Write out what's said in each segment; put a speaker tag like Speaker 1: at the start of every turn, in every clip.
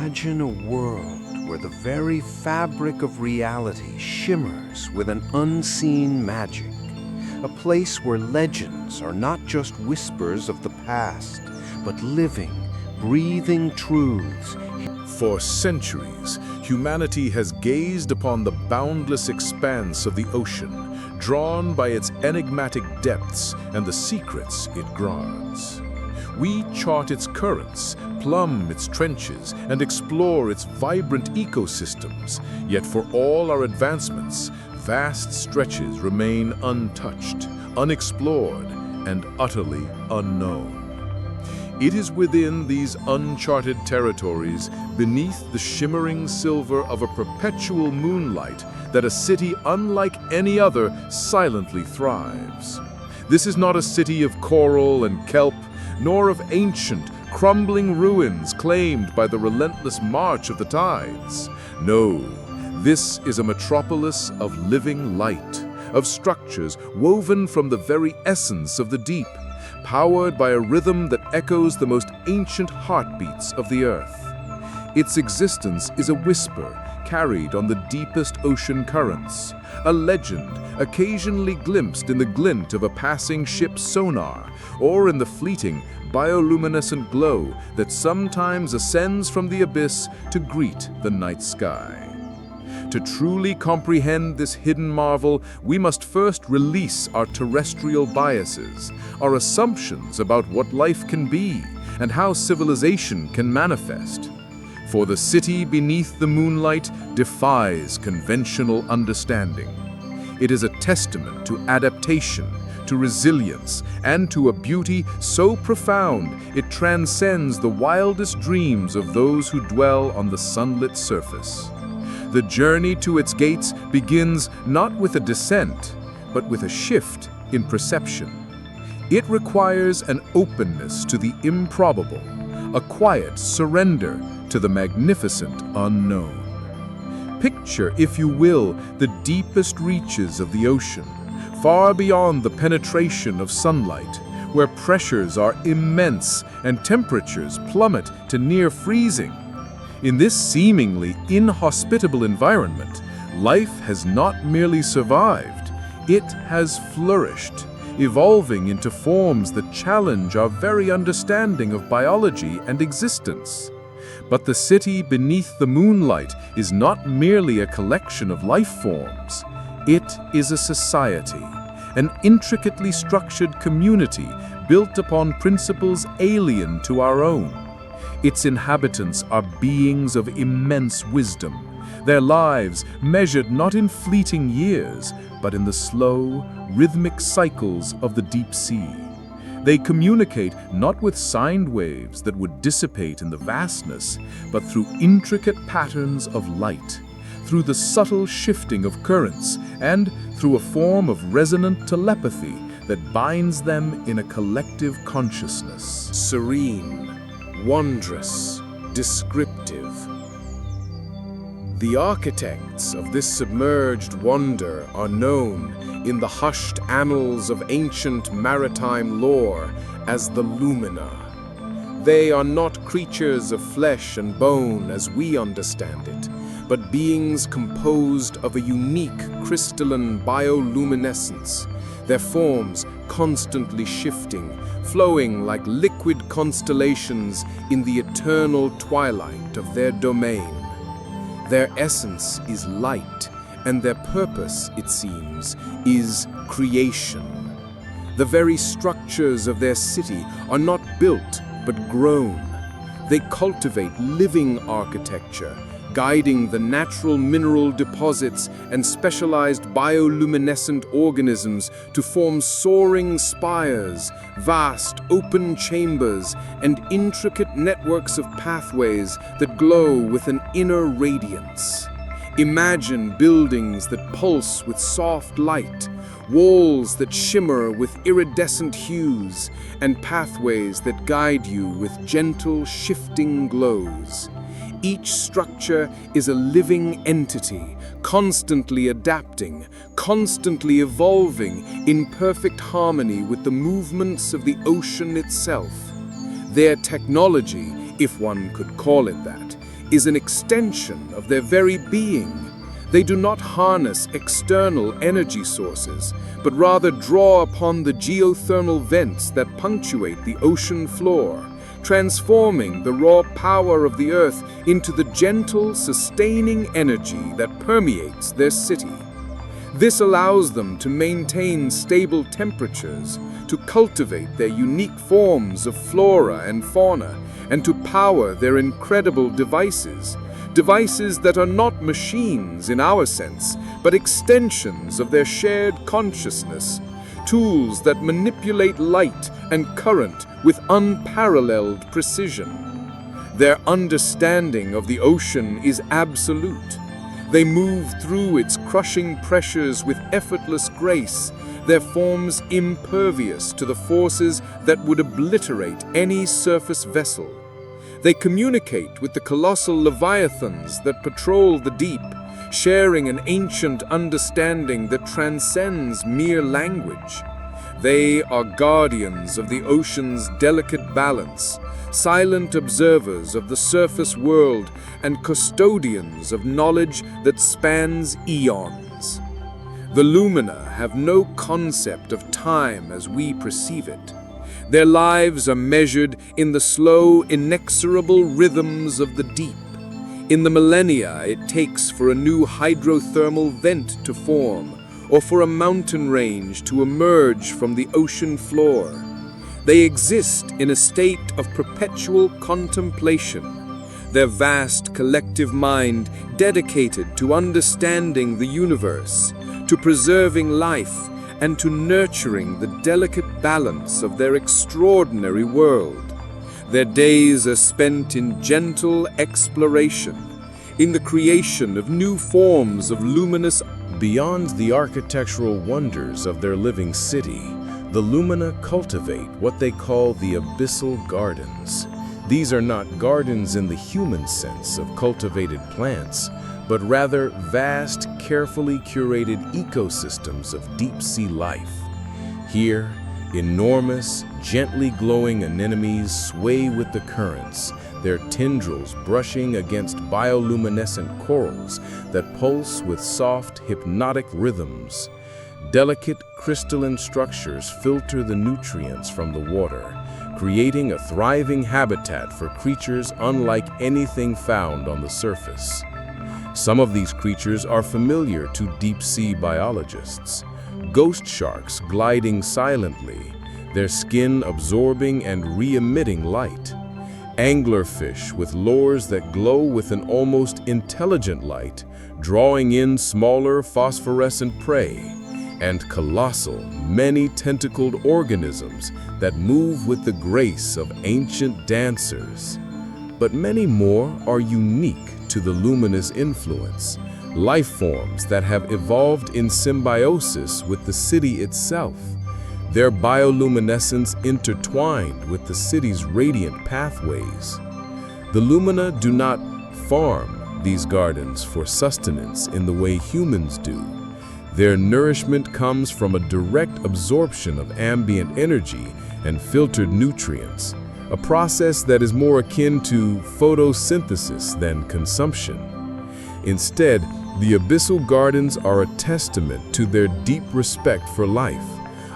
Speaker 1: Imagine a world where the very fabric of reality shimmers with an unseen magic. A place where legends are not just whispers of the past, but living, breathing truths.
Speaker 2: For centuries, humanity has gazed upon the boundless expanse of the ocean, drawn by its enigmatic depths and the secrets it guards. We chart its currents, plumb its trenches, and explore its vibrant ecosystems. Yet for all our advancements, vast stretches remain untouched, unexplored, and utterly unknown. It is within these uncharted territories, beneath the shimmering silver of a perpetual moonlight, that a city unlike any other silently thrives. This is not a city of coral and kelp, nor of ancient, crumbling ruins claimed by the relentless march of the tides. No, this is a metropolis of living light, of structures woven from the very essence of the deep, powered by a rhythm that echoes the most ancient heartbeats of the earth. Its existence is a whisper carried on the deepest ocean currents, a legend occasionally glimpsed in the glint of a passing ship's sonar, or in the fleeting, bioluminescent glow that sometimes ascends from the abyss to greet the night sky. To truly comprehend this hidden marvel, we must first release our terrestrial biases, our assumptions about what life can be and how civilization can manifest. For the city beneath the moonlight defies conventional understanding. It is a testament to adaptation, to resilience, and to a beauty so profound it transcends the wildest dreams of those who dwell on the sunlit surface. The journey to its gates begins not with a descent, but with a shift in perception. It requires an openness to the improbable, a quiet surrender to the magnificent unknown. Picture, if you will, the deepest reaches of the ocean, far beyond the penetration of sunlight, where pressures are immense and temperatures plummet to near freezing. In this seemingly inhospitable environment, life has not merely survived, it has flourished, evolving into forms that challenge our very understanding of biology and existence. But the city beneath the moonlight is not merely a collection of life forms. It is a society, an intricately structured community built upon principles alien to our own. Its inhabitants are beings of immense wisdom, their lives measured not in fleeting years, but in the slow, rhythmic cycles of the deep sea. They communicate not with sound waves that would dissipate in the vastness, but through intricate patterns of light, through the subtle shifting of currents, and through a form of resonant telepathy that binds them in a collective consciousness. Serene, wondrous, descriptive. The architects of this submerged wonder are known in the hushed annals of ancient maritime lore as the Lumina. They are not creatures of flesh and bone as we understand it, but beings composed of a unique crystalline bioluminescence, their forms constantly shifting, flowing like liquid constellations in the eternal twilight of their domain. Their essence is light, and their purpose, it seems, is creation. The very structures of their city are not built, but grown. They cultivate living architecture, guiding the natural mineral deposits and specialized bioluminescent organisms to form soaring spires, vast open chambers, and intricate networks of pathways that glow with an inner radiance. Imagine buildings that pulse with soft light, walls that shimmer with iridescent hues, and pathways that guide you with gentle, shifting glows. Each structure is a living entity, constantly adapting, constantly evolving in perfect harmony with the movements of the ocean itself. Their technology, if one could call it that,
Speaker 3: is an extension of their very being. They do not harness external energy sources, but rather draw upon the geothermal vents that punctuate the ocean floor, transforming the raw power of the earth into the gentle, sustaining energy that permeates their city. This allows them to maintain stable temperatures, to cultivate their unique forms of flora and fauna, and to power their incredible devices that are not machines in our sense, but extensions of their shared consciousness, tools that manipulate light and current with unparalleled precision. Their understanding of the ocean is absolute. They move through its crushing pressures with effortless grace, their forms impervious to the forces that would obliterate any surface vessel. They communicate with the colossal leviathans that patrol the deep, sharing an ancient understanding that transcends mere language. They are guardians of the ocean's delicate balance, silent observers of the surface world, and custodians of knowledge that spans eons. The Lumina have no concept of time as we perceive it. Their lives are measured in the slow, inexorable rhythms of the deep, in the millennia it takes for a new hydrothermal vent to form, or for a mountain range to emerge from the ocean floor. They exist in a state of perpetual contemplation, their vast collective mind dedicated to understanding the universe, to preserving life, and to nurturing the delicate balance of their extraordinary world. Their days are spent in gentle exploration, in the creation of new forms of luminous.
Speaker 2: Beyond the architectural wonders of their living city, the Lumina cultivate what they call the abyssal gardens. These are not gardens in the human sense of cultivated plants, but rather vast, carefully curated ecosystems of deep-sea life. Here, enormous, gently glowing anemones sway with the currents, their tendrils brushing against bioluminescent corals that pulse with soft, hypnotic rhythms. Delicate crystalline structures filter the nutrients from the water, creating a thriving habitat for creatures unlike anything found on the surface. Some of these creatures are familiar to deep-sea biologists. Ghost sharks gliding silently, their skin absorbing and re-emitting light. Anglerfish with lures that glow with an almost intelligent light, drawing in smaller phosphorescent prey. And colossal, many-tentacled organisms that move with the grace of ancient dancers. But many more are unique to the luminous influence, life forms that have evolved in symbiosis with the city itself, their bioluminescence intertwined with the city's radiant pathways. The Lumina do not farm these gardens for sustenance in the way humans do. Their nourishment comes from a direct absorption of ambient energy and filtered nutrients, a process that is more akin to photosynthesis than consumption. Instead, the abyssal gardens are a testament to their deep respect for life,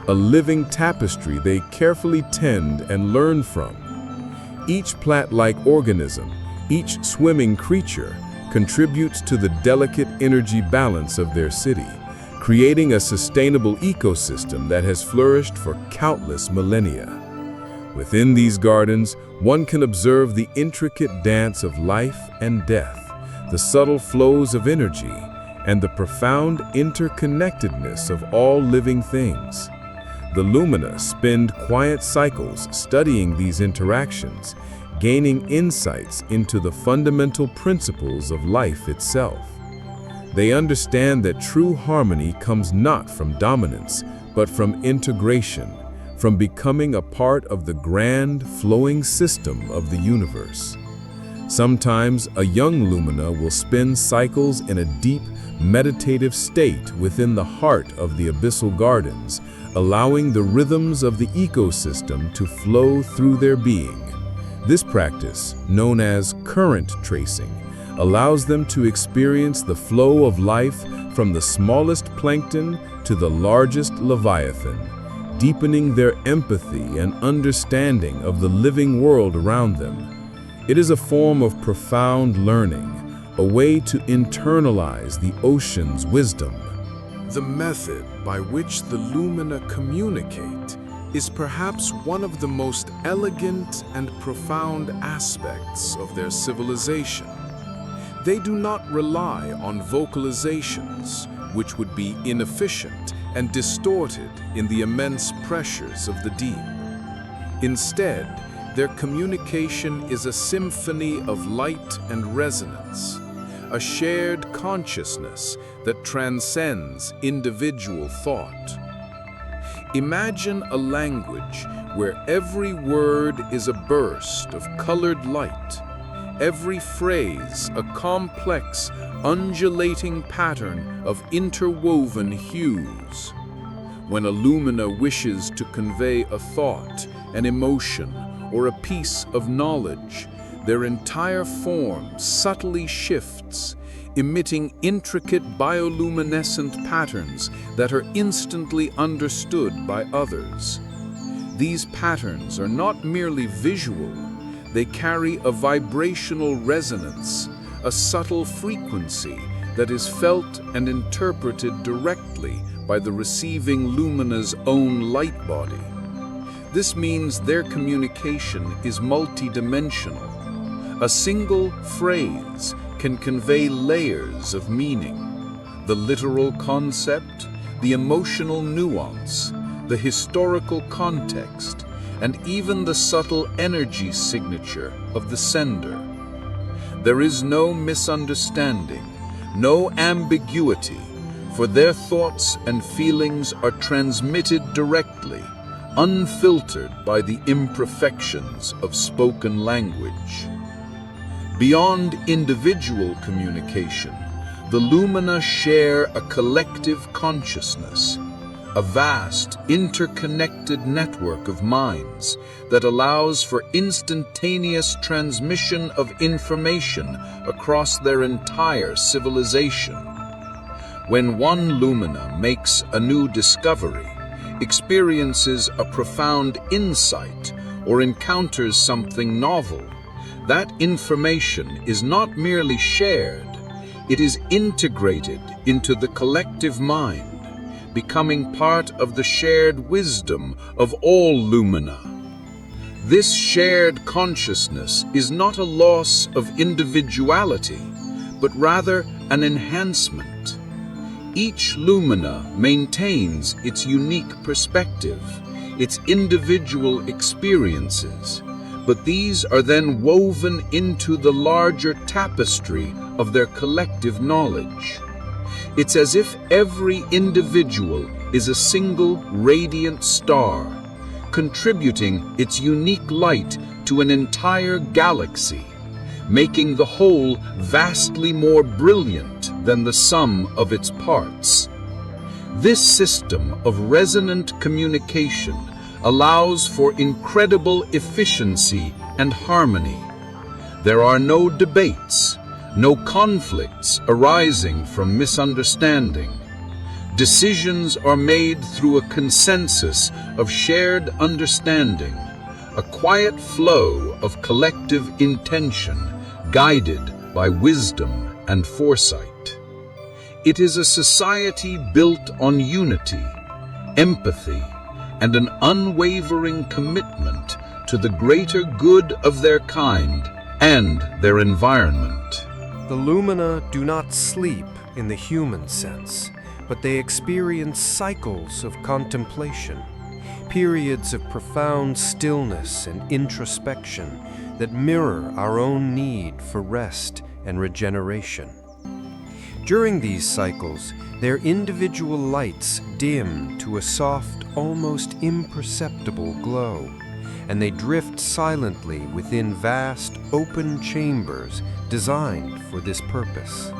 Speaker 2: a living tapestry they carefully tend and learn from. Each plant-like organism, each swimming creature, contributes to the delicate energy balance of their city, creating a sustainable ecosystem that has flourished for countless millennia. Within these gardens, one can observe the intricate dance of life and death, the subtle flows of energy, and the profound interconnectedness of all living things. The Lumina spend quiet cycles studying these interactions, gaining insights into the fundamental principles of life itself. They understand that true harmony comes not from dominance, but from integration, from becoming a part of the grand, flowing system of the universe. Sometimes a young Lumina will spin cycles in a deep, meditative state within the heart of the abyssal gardens, allowing the rhythms of the ecosystem to flow through their being. This practice, known as current tracing, allows them to experience the flow of life from the smallest plankton to the largest leviathan, deepening their empathy and understanding of the living world around them. It is a form of profound learning, a way to internalize the ocean's wisdom. The method by which the Lumina communicate is perhaps one of the most elegant and profound aspects of their civilization. They do not rely on vocalizations, which would be inefficient and distorted in the immense pressures of the deep. Instead, their communication is a symphony of light and resonance, a shared consciousness that transcends individual thought. Imagine a language where every word is a burst of colored light, every phrase a complex, undulating pattern of interwoven hues. When a Lumina wishes to convey a thought, an emotion, or a piece of knowledge, their entire form subtly shifts, emitting intricate bioluminescent patterns that are instantly understood by others. These patterns are not merely visual, they carry a vibrational resonance, a subtle frequency that is felt and interpreted directly by the receiving Lumina's own light body. This means their communication is multidimensional. A single phrase can convey layers of meaning: the literal concept, the emotional nuance, the historical context, and even the subtle energy signature of the sender. There is no misunderstanding, no ambiguity, for their thoughts and feelings are transmitted directly, unfiltered by the imperfections of spoken language. Beyond individual communication, the Lumina share a collective consciousness, a vast, interconnected network of minds that allows for instantaneous transmission of information across their entire civilization. When one Lumina makes a new discovery, experiences a profound insight, or encounters something novel, that information is not merely shared, it is integrated into the collective mind, becoming part of the shared wisdom of all Lumina. This shared consciousness is not a loss of individuality, but rather an enhancement. Each Lumina maintains its unique perspective, its individual experiences, but these are then woven into the larger tapestry of their collective knowledge. It's as if every individual is a single radiant star, contributing its unique light to an entire galaxy, making the whole vastly more brilliant than the sum of its parts. This system of resonant communication allows for incredible efficiency and harmony. There are no debates, no conflicts arising from misunderstanding. Decisions are made through a consensus of shared understanding, a quiet flow of collective intention guided by wisdom and foresight. It is a society built on unity, empathy, and an unwavering commitment to the greater good of their kind and their environment.
Speaker 1: The Lumina do not sleep in the human sense, but they experience cycles of contemplation, periods of profound stillness and introspection that mirror our own need for rest and regeneration. During these cycles, their individual lights dim to a soft, almost imperceptible glow, and they drift silently within vast, open chambers designed for this purpose.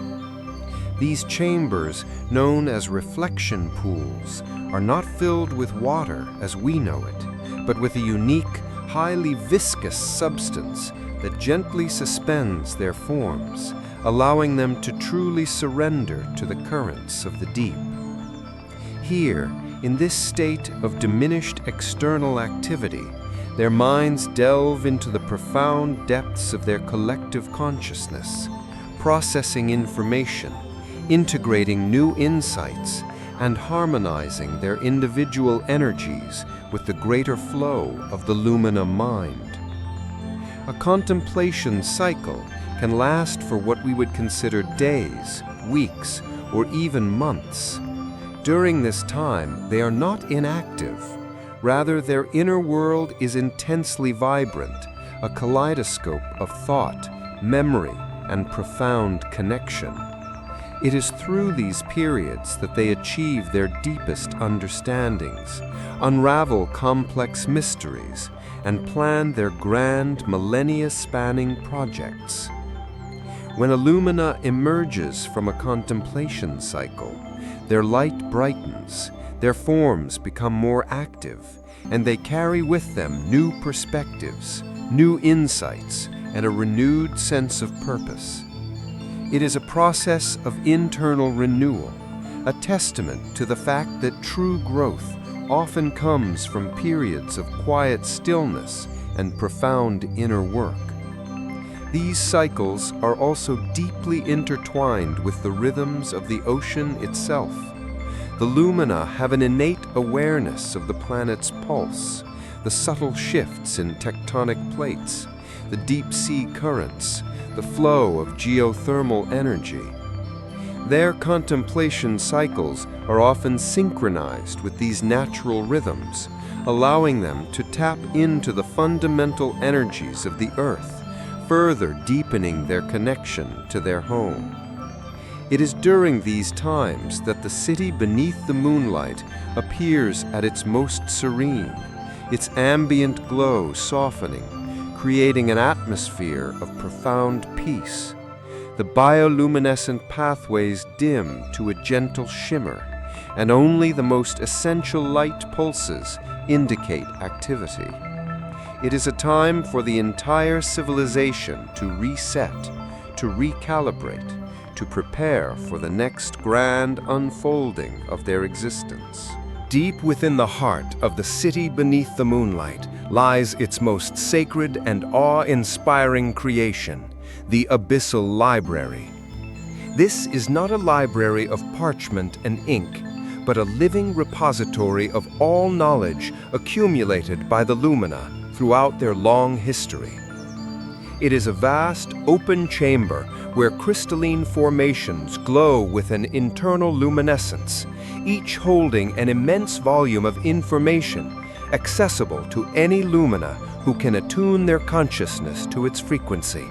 Speaker 1: These chambers, known as reflection pools, are not filled with water as we know it, but with a unique, highly viscous substance that gently suspends their forms, allowing them to truly surrender to the currents of the deep. Here, in this state of diminished external activity, their minds delve into the profound depths of their collective consciousness, processing information, integrating new insights, and harmonizing their individual energies with the greater flow of the Lumina mind. A contemplation cycle can last for what we would consider days, weeks, or even months. During this time, they are not inactive. Rather, their inner world is intensely vibrant, a kaleidoscope of thought, memory, and profound connection. It is through these periods that they achieve their deepest understandings, unravel complex mysteries, and plan their grand millennia-spanning projects. When a Lumina emerges from a contemplation cycle, their light brightens, their forms become more active, and they carry with them new perspectives, new insights, and a renewed sense of purpose. It is a process of internal renewal, a testament to the fact that true growth often comes from periods of quiet stillness and profound inner work. These cycles are also deeply intertwined with the rhythms of the ocean itself. The Lumina have an innate awareness of the planet's pulse, the subtle shifts in tectonic plates, the deep sea currents, the flow of geothermal energy. Their contemplation cycles are often synchronized with these natural rhythms, allowing them to tap into the fundamental energies of the Earth, further deepening their connection to their home. It is during these times that the city beneath the moonlight appears at its most serene, its ambient glow softening, creating an atmosphere of profound peace. The bioluminescent pathways dim to a gentle shimmer, and only the most essential light pulses indicate activity. It is a time for the entire civilization to reset, to recalibrate, to prepare for the next grand unfolding of their existence. Deep within the heart of the city beneath the moonlight lies its most sacred and awe-inspiring creation, the Abyssal Library. This is not a library of parchment and ink, but a living repository of all knowledge accumulated by the Lumina throughout their long history. It is a vast, open chamber where crystalline formations glow with an internal luminescence, each holding an immense volume of information accessible to any Lumina who can attune their consciousness to its frequency.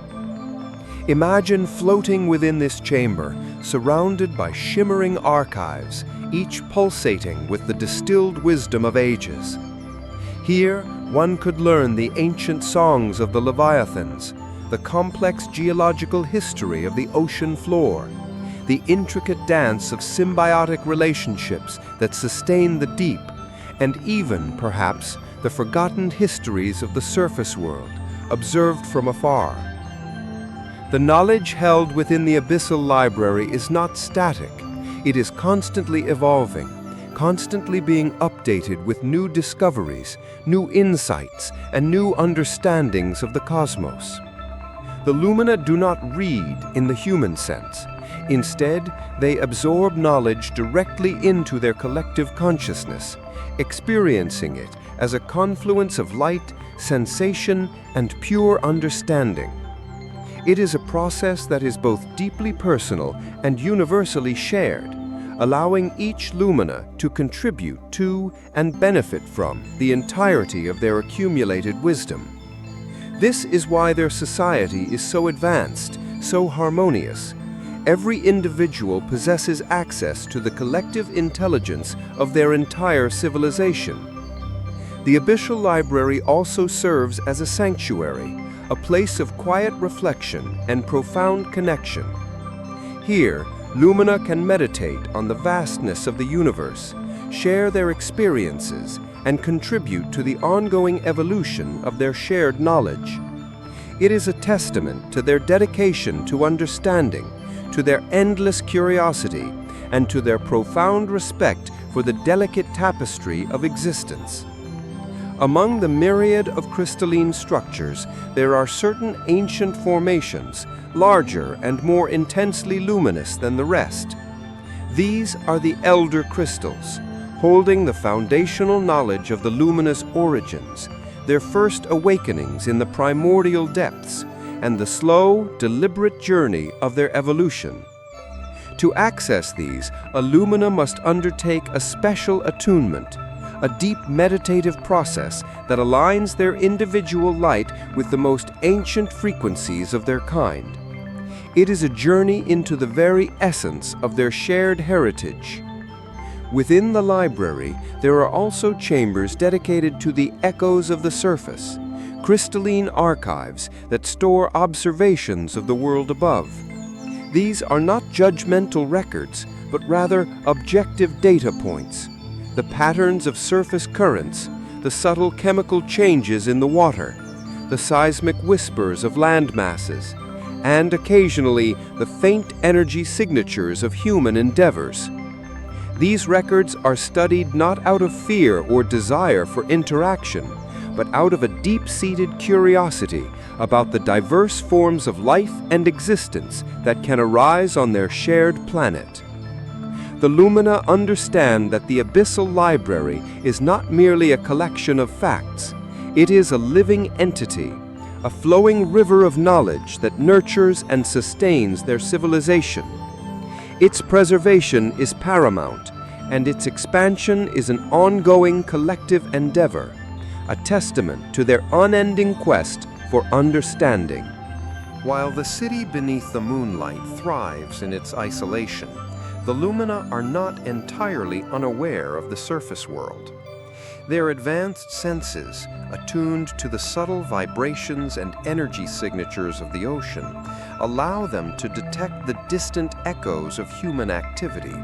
Speaker 1: Imagine floating within this chamber, surrounded by shimmering archives, each pulsating with the distilled wisdom of ages. Here, one could learn the ancient songs of the Leviathans, the complex geological history of the ocean floor, the intricate dance of symbiotic relationships that sustain the deep, and even, perhaps, the forgotten histories of the surface world, observed from afar. The knowledge held within the Abyssal Library is not static. It is constantly evolving, constantly being updated with new discoveries, new insights, and new understandings of the cosmos. The Lumina do not read in the human sense. Instead, they absorb knowledge directly into their collective consciousness, experiencing it as a confluence of light, sensation, and pure understanding. It is a process that is both deeply personal and universally shared, allowing each Lumina to contribute to and benefit from the entirety of their accumulated wisdom. This is why their society is so advanced, so harmonious. Every individual possesses access to the collective intelligence of their entire civilization. The Abyssal Library also serves as a sanctuary, a place of quiet reflection and profound connection. Here, Lumina can meditate on the vastness of the universe, share their experiences, and contribute to the ongoing evolution of their shared knowledge. It is a testament to their dedication to understanding, to their endless curiosity, and to their profound respect for the delicate tapestry of existence. Among the myriad of crystalline structures, there are certain ancient formations, larger and more intensely luminous than the rest. These are the elder crystals, holding the foundational knowledge of the luminous origins, their first awakenings in the primordial depths, and the slow, deliberate journey of their evolution. To access these, a Lumina must undertake a special attunement, a deep meditative process that aligns their individual light with the most ancient frequencies of their kind. It is a journey into the very essence of their shared heritage. Within the library, there are also chambers dedicated to the echoes of the surface, crystalline archives that store observations of the world above. These are not judgmental records, but rather objective data points. The patterns of surface currents, the subtle chemical changes in the water, the seismic whispers of land masses, and occasionally the faint energy signatures of human endeavors. These records are studied not out of fear or desire for interaction, but out of a deep-seated curiosity about the diverse forms of life and existence that can arise on their shared planet. The Lumina understand that the Abyssal Library is not merely a collection of facts. It is a living entity, a flowing river of knowledge that nurtures and sustains their civilization. Its preservation is paramount, and its expansion is an ongoing collective endeavor, a testament to their unending quest for understanding. While the city beneath the moonlight thrives in its isolation, the Lumina are not entirely unaware of the surface world. Their advanced senses, attuned to the subtle vibrations and energy signatures of the ocean, allow them to detect the distant echoes of human activity,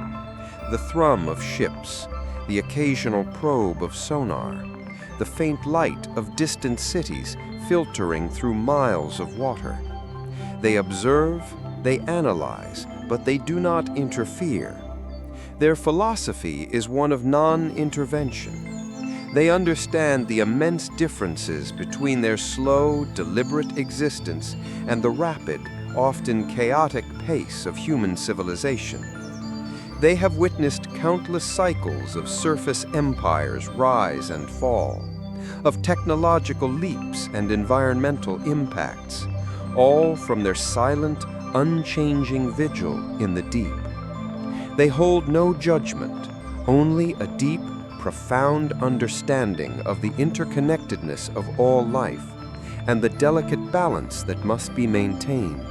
Speaker 1: the thrum of ships, the occasional probe of sonar, the faint light of distant cities filtering through miles of water. They observe, they analyze, but they do not interfere. Their philosophy is one of non-intervention. They understand the immense differences between their slow, deliberate existence and the rapid, often chaotic pace of human civilization. They have witnessed countless cycles of surface empires rise and fall, of technological leaps and environmental impacts, all from their silent, unchanging vigil in the deep. They hold no judgment, only a deep, profound understanding of the interconnectedness of all life and the delicate balance that must be maintained.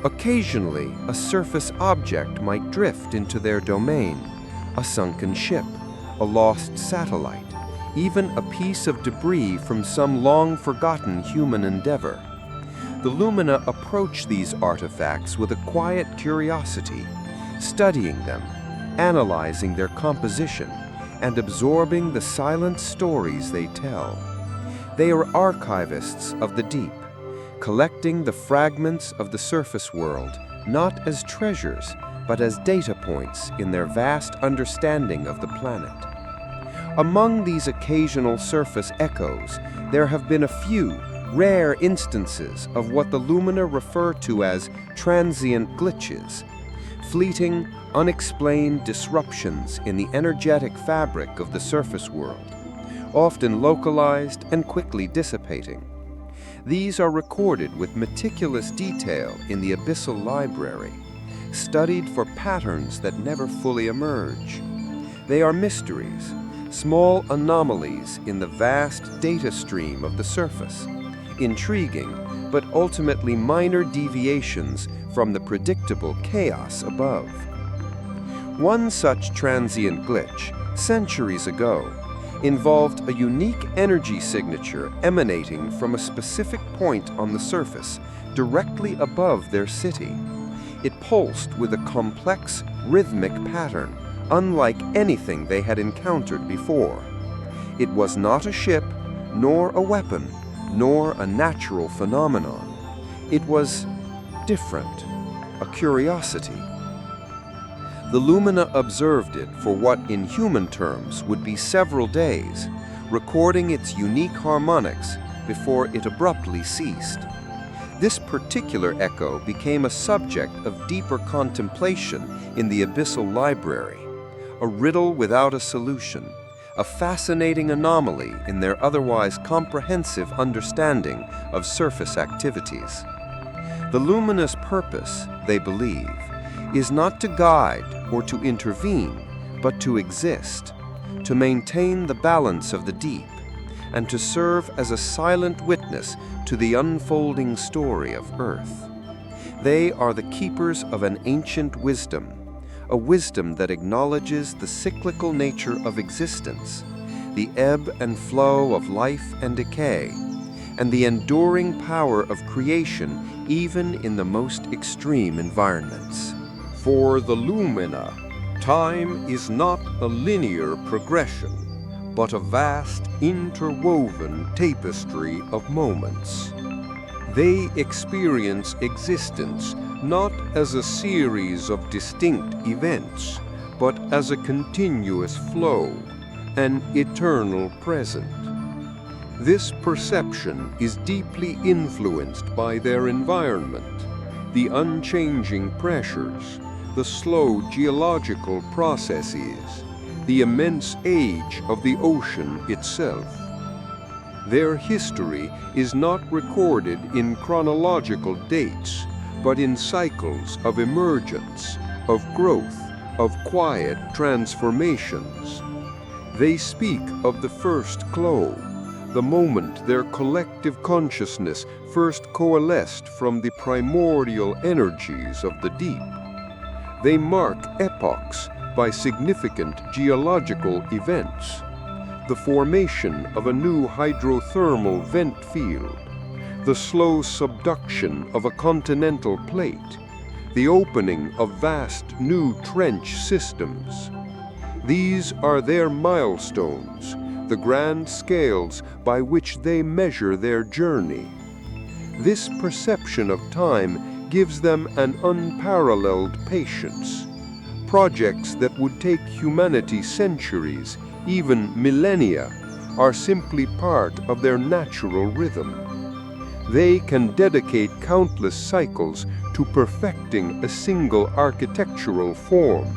Speaker 1: Occasionally, a surface object might drift into their domain, a sunken ship, a lost satellite, even a piece of debris from some long-forgotten human endeavor. The Lumina approach these artifacts with a quiet curiosity, studying them, analyzing their composition, and absorbing the silent stories they tell. They are archivists of the deep, collecting the fragments of the surface world not as treasures, but as data points in their vast understanding of the planet. Among these occasional surface echoes, there have been a few rare instances of what the Lumina refer to as transient glitches, fleeting, unexplained disruptions in the energetic fabric of the surface world, often localized and quickly dissipating. These are recorded with meticulous detail in the Abyssal Library, studied for patterns that never fully emerge. They are mysteries, small anomalies in the vast data stream of the surface, intriguing, but ultimately minor deviations from the predictable chaos above. One such transient glitch, centuries ago, involved a unique energy signature emanating from a specific point on the surface directly above their city. It pulsed with a complex, rhythmic pattern, unlike anything they had encountered before. It was not a ship, nor a weapon, nor a natural phenomenon. It was different, a curiosity. The Lumina observed it for what in human terms would be several days, recording its unique harmonics before it abruptly ceased. This particular echo became a subject of deeper contemplation in the abyssal library, a riddle without a solution, a fascinating anomaly in their otherwise comprehensive understanding of surface activities. The luminous purpose, they believe, is not to guide or to intervene, but to exist, to maintain the balance of the deep, and to serve as a silent witness to the unfolding story of Earth. They are the keepers of an ancient wisdom, a wisdom that acknowledges the cyclical nature of existence, the ebb and flow of life and decay, and the enduring power of creation even in the most extreme environments. For the Lumina, time is not a linear progression, but a vast interwoven tapestry of moments. They experience existence not as a series of distinct events, but as a continuous flow, an eternal present. This perception is deeply influenced by their environment, the unchanging pressures, the slow geological processes, the immense age of the ocean itself. Their history is not recorded in chronological dates, but in cycles of emergence, of growth, of quiet transformations. They speak of the first glow, the moment their collective consciousness first coalesced from the primordial energies of the deep. They mark epochs by significant geological events, the formation of a new hydrothermal vent field, the slow subduction of a continental plate, the opening of vast new trench systems. These are their milestones, the grand scales by which they measure their journey. This perception of time gives them an unparalleled patience. Projects that would take humanity centuries, even millennia, are simply part of their natural rhythm. They can dedicate countless cycles to perfecting a single architectural form,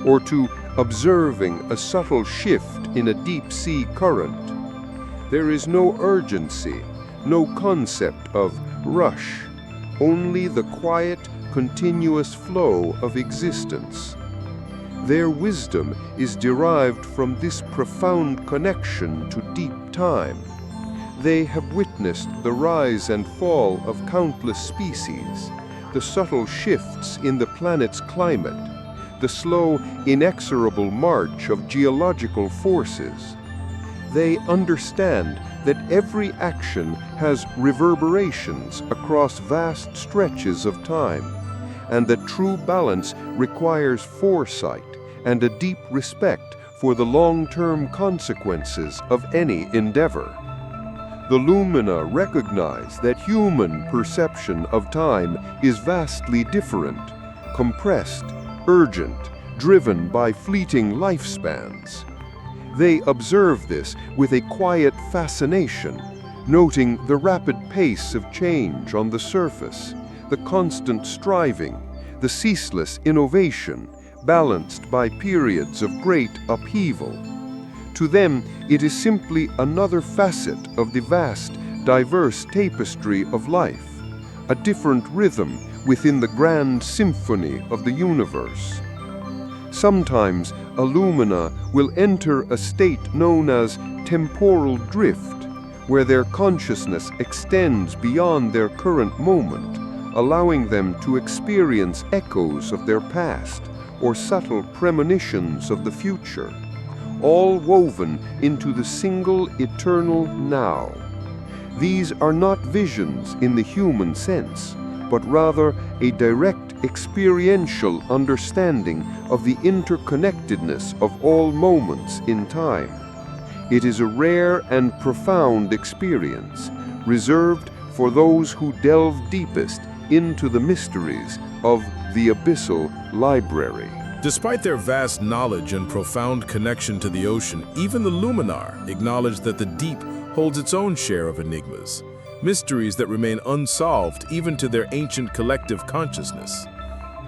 Speaker 1: or to observing a subtle shift in a deep-sea current. There is no urgency, no concept of rush, only the quiet, continuous flow of existence. Their wisdom is derived from this profound connection to deep time. They have witnessed the rise and fall of countless species, the subtle shifts in the planet's climate, the slow, inexorable march of geological forces. They understand that every action has reverberations across vast stretches of time, and that true balance requires foresight and a deep respect for the long-term consequences of any endeavor. The Lumina recognize that human perception of time is vastly different, compressed, urgent, driven by fleeting lifespans. They observe this with a quiet fascination, noting the rapid pace of change on the surface, the constant striving, the ceaseless innovation, balanced by periods of great upheaval. To them, it is simply another facet of the vast, diverse tapestry of life, a different rhythm within the grand symphony of the universe. Sometimes a Lumina will enter a state known as temporal drift, where their consciousness extends beyond their current moment, allowing them to experience echoes of their past or subtle premonitions of the future, all woven into the single eternal now. These are not visions in the human sense, but rather a direct experiential understanding of the interconnectedness of all moments in time. It is a rare and profound experience,
Speaker 4: reserved for those who delve deepest into the mysteries of the abyssal library.
Speaker 2: Despite their vast knowledge and profound connection to the ocean, even the Luminar acknowledge that the deep holds its own share of enigmas, mysteries that remain unsolved even to their ancient collective consciousness.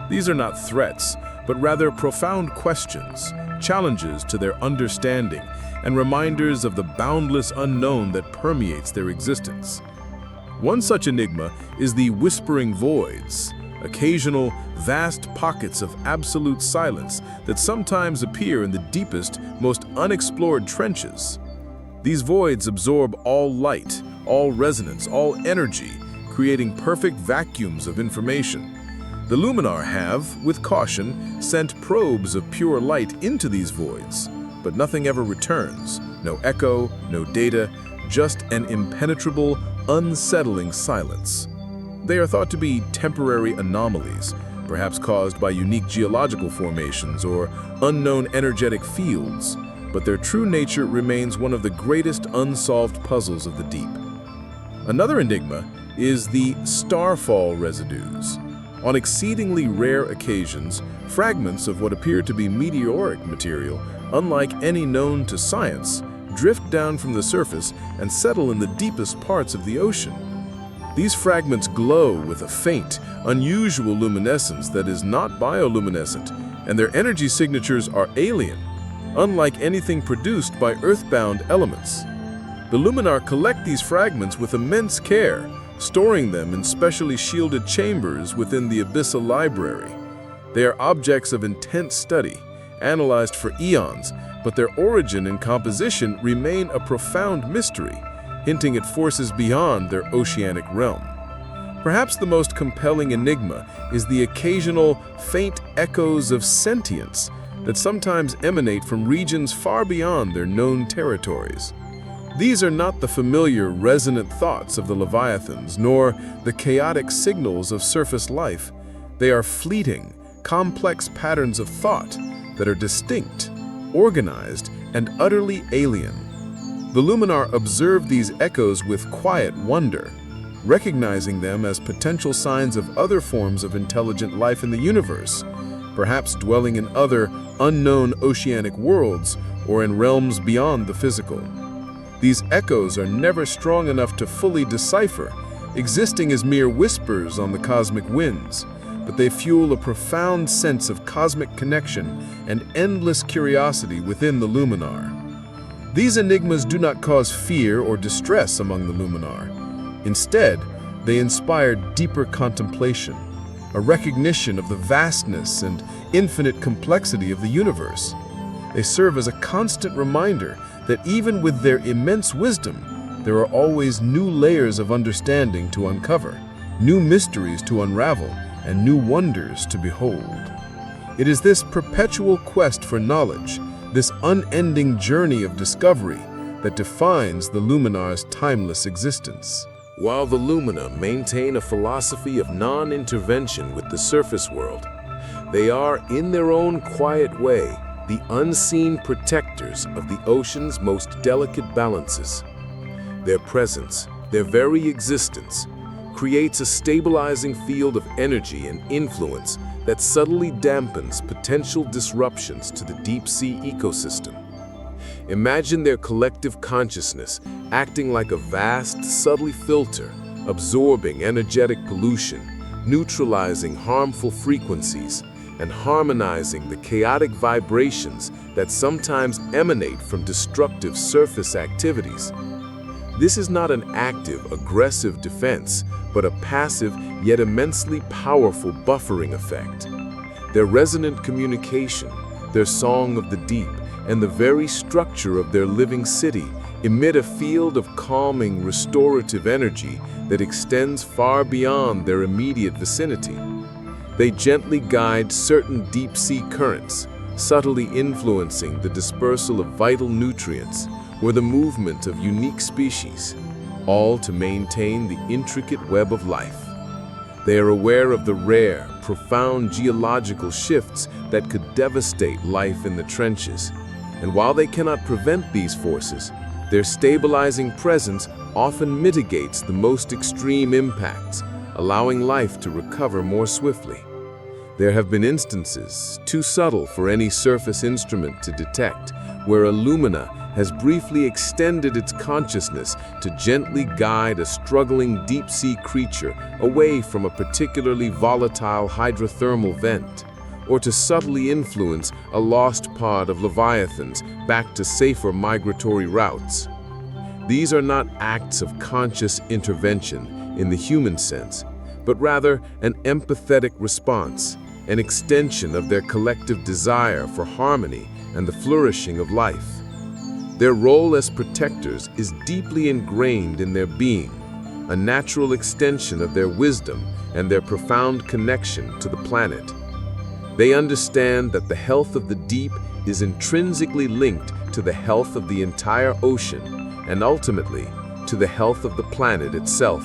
Speaker 2: These are not threats, but rather profound questions, challenges to their understanding, and reminders of the boundless unknown that permeates their existence. One such enigma is the whispering voids, occasional, vast pockets of absolute silence that sometimes appear in the deepest, most unexplored trenches. These voids absorb all light, all resonance, all energy, creating perfect vacuums of information. The Luminar have, with caution, sent probes of pure light into these voids, but nothing ever returns. No echo, no data, just an impenetrable, unsettling silence. They are thought to be temporary anomalies, perhaps caused by unique geological formations or unknown energetic fields, but their true nature remains one of the greatest unsolved puzzles of the deep. Another enigma is the starfall residues. On exceedingly rare occasions, fragments of what appear to be meteoric material, unlike any known to science, drift down from the surface and settle in the deepest parts of the ocean. These fragments glow with a faint, unusual luminescence that is not bioluminescent, and their energy signatures are alien, unlike anything produced by earthbound elements. The Luminar collect these fragments with immense care, storing them in specially shielded chambers within the abyssal library. They are objects of intense study, analyzed for eons, but their origin and composition remain a profound mystery, hinting at forces beyond their oceanic realm. Perhaps the most compelling enigma is the occasional faint echoes of sentience that sometimes emanate from regions far beyond their known territories. These are not the familiar, resonant thoughts of the Leviathans, nor the chaotic signals of surface life. They are fleeting, complex patterns of thought that are distinct, organized, and utterly alien. The Luminar observe these echoes with quiet wonder, recognizing them as potential signs of other forms of intelligent life in the universe, perhaps dwelling in other, unknown oceanic worlds or in realms beyond the physical. These echoes are never strong enough to fully decipher, existing as mere whispers on the cosmic winds, but they fuel a profound sense of cosmic connection and endless curiosity within the Luminar. These enigmas do not cause fear or distress among the Luminar. Instead, they inspire deeper contemplation, a recognition of the vastness and infinite complexity of the universe. They serve as a constant reminder that even with their immense wisdom, there are always new layers of understanding to uncover, new mysteries to unravel, and new wonders to behold. It is this perpetual quest for knowledge, this unending journey of discovery, that defines the Luminar's timeless existence.
Speaker 5: While the Lumina maintain a philosophy of non-intervention with the surface world, they are, in their own quiet way, the unseen protectors of the ocean's most delicate balances. Their presence, their very existence, creates a stabilizing field of energy and influence that subtly dampens potential disruptions to the deep-sea ecosystem. Imagine their collective consciousness acting like a vast, subtle filter, absorbing energetic pollution, neutralizing harmful frequencies, and harmonizing the chaotic vibrations that sometimes emanate from destructive surface activities. This is not an active, aggressive defense, but a passive yet immensely powerful buffering effect. Their resonant communication, their song of the deep, and the very structure of their living city emit a field of calming, restorative energy that extends far beyond their immediate vicinity. They gently guide certain deep-sea currents, subtly influencing the dispersal of vital nutrients or the movement of unique species, all to maintain the intricate web of life. They are aware of the rare, profound geological shifts that could devastate life in the trenches, and while they cannot prevent these forces, their stabilizing presence often mitigates the most extreme impacts, allowing life to recover more swiftly. There have been instances, too subtle for any surface instrument to detect, where a Lumina has briefly extended its consciousness to gently guide a struggling deep-sea creature away from a particularly volatile hydrothermal vent, or to subtly influence a lost pod of leviathans back to safer migratory routes. These are not acts of conscious intervention in the human sense, but rather an empathetic response, an extension of their collective desire for harmony and the flourishing of life. Their role as protectors is deeply ingrained in their being, a natural extension of their wisdom and their profound connection to the planet. They understand that the health of the deep is intrinsically linked to the health of the entire ocean and ultimately to the health of the planet itself.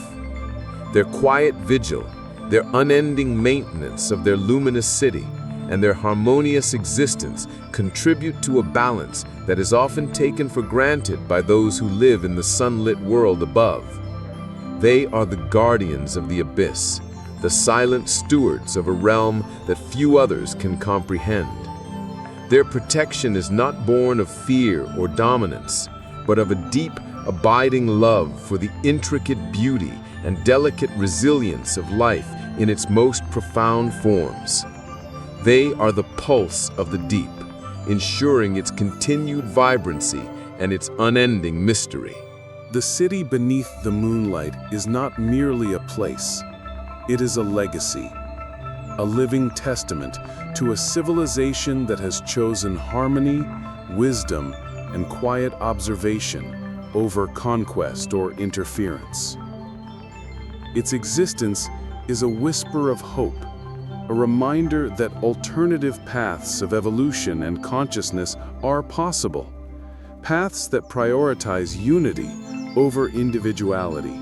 Speaker 5: Their quiet vigil, their unending maintenance of their luminous city, and their harmonious existence contribute to a balance that is often taken for granted by those who live in the sunlit world above. They are the guardians of the abyss, the silent stewards of a realm that few others can comprehend. Their protection is not born of fear or dominance, but of a deep, abiding love for the intricate beauty and delicate resilience of life in its most profound forms. They are the pulse of the deep, ensuring its continued vibrancy and its unending mystery.
Speaker 2: The city beneath the moonlight is not merely a place. It is a legacy, a living testament to a civilization that has chosen harmony, wisdom, and quiet observation over conquest or interference. Its existence is a whisper of hope, a reminder that alternative paths of evolution and consciousness are possible, paths that prioritize unity over individuality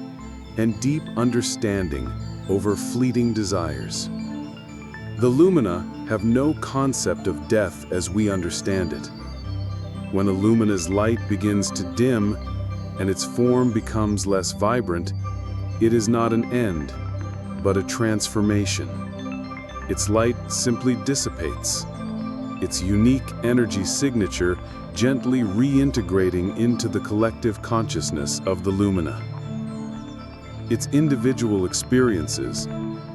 Speaker 2: and deep understanding over fleeting desires. The Lumina have no concept of death as we understand it. When a Lumina's light begins to dim and its form becomes less vibrant, it is not an end, but a transformation. Its light simply dissipates, its unique energy signature gently reintegrating into the collective consciousness of the Lumina. Its individual experiences,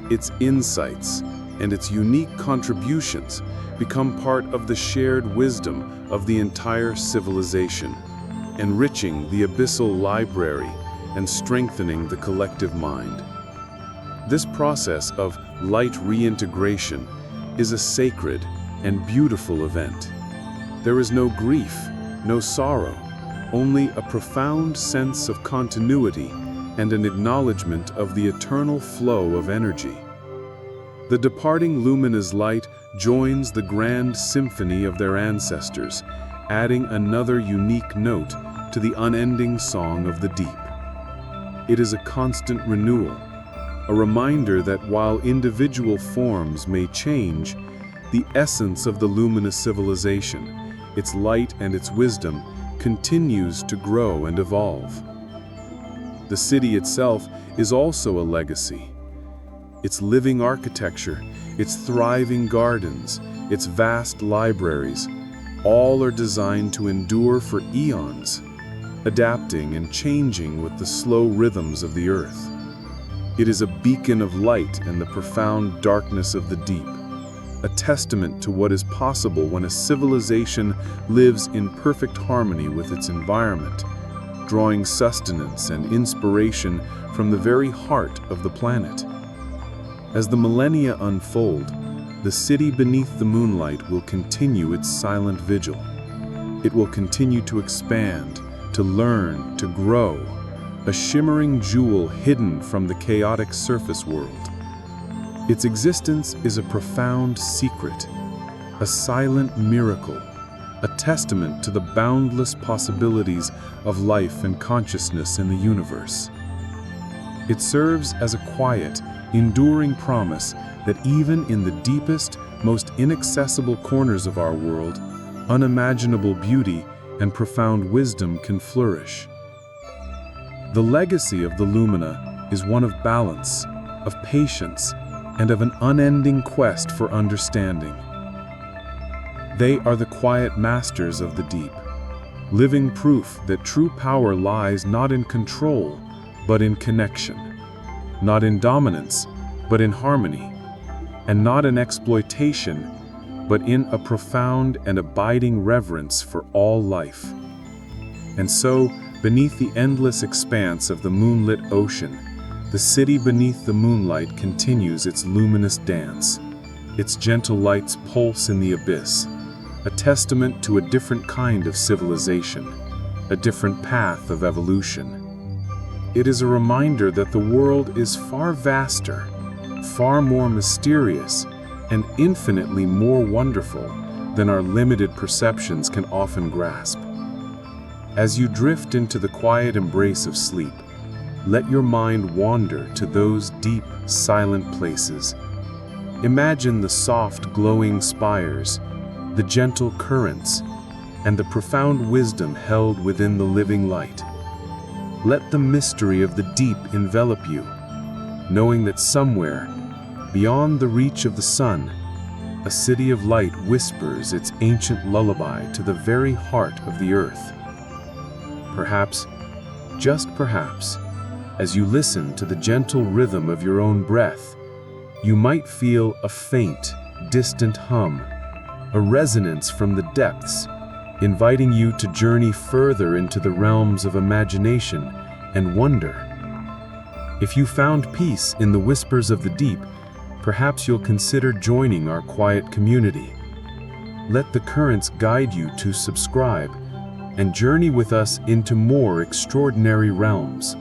Speaker 2: its insights, and its unique contributions become part of the shared wisdom of the entire civilization, enriching the abyssal library and strengthening the collective mind. This process of light reintegration is a sacred and beautiful event. There is no grief, no sorrow, only a profound sense of continuity and an acknowledgement of the eternal flow of energy. The departing Lumina's light joins the grand symphony of their ancestors, adding another unique note to the unending song of the deep. It is a constant renewal, a reminder that while individual forms may change, the essence of the luminous civilization, its light and its wisdom, continues to grow and evolve. The city itself is also a legacy. Its living architecture, its thriving gardens, its vast libraries, all are designed to endure for eons, adapting and changing with the slow rhythms of the earth. It is a beacon of light in the profound darkness of the deep, a testament to what is possible when a civilization lives in perfect harmony with its environment, drawing sustenance and inspiration from the very heart of the planet. As the millennia unfold, the city beneath the moonlight will continue its silent vigil. It will continue to expand, to learn, to grow, a shimmering jewel hidden from the chaotic surface world. Its existence is a profound secret, a silent miracle, a testament to the boundless possibilities of life and consciousness in the universe. It serves as a quiet, enduring promise that even in the deepest, most inaccessible corners of our world, unimaginable beauty and profound wisdom can flourish.
Speaker 6: The legacy of the Lumina is one of balance, of patience, and of an unending quest for understanding. They are the quiet masters of the deep, living proof that true power lies not in control, but in connection, not in dominance, but in harmony, and not in exploitation, but in a profound and abiding reverence for all life. And so, beneath the endless expanse of the moonlit ocean, the city beneath the moonlight continues its luminous dance. Its gentle lights pulse in the abyss, a testament to a different kind of civilization, a different path of evolution. It is a reminder that the world is far vaster, far more mysterious, and infinitely more wonderful than our limited perceptions can often grasp. As you drift into the quiet embrace of sleep, let your mind wander to those deep, silent places. Imagine the soft, glowing spires, the gentle currents, and the profound wisdom held within the living light. Let the mystery of the deep envelop you, knowing that somewhere, beyond the reach of the sun, a city of light whispers its ancient lullaby to the very heart of the earth. Perhaps, just perhaps, as you listen to the gentle rhythm of your own breath, you might feel a faint, distant hum, a resonance from the depths, inviting you to journey further into the realms of imagination and wonder. If you found peace in the whispers of the deep, perhaps you'll consider joining our quiet community. Let the currents guide you to subscribe and journey with us into more extraordinary realms.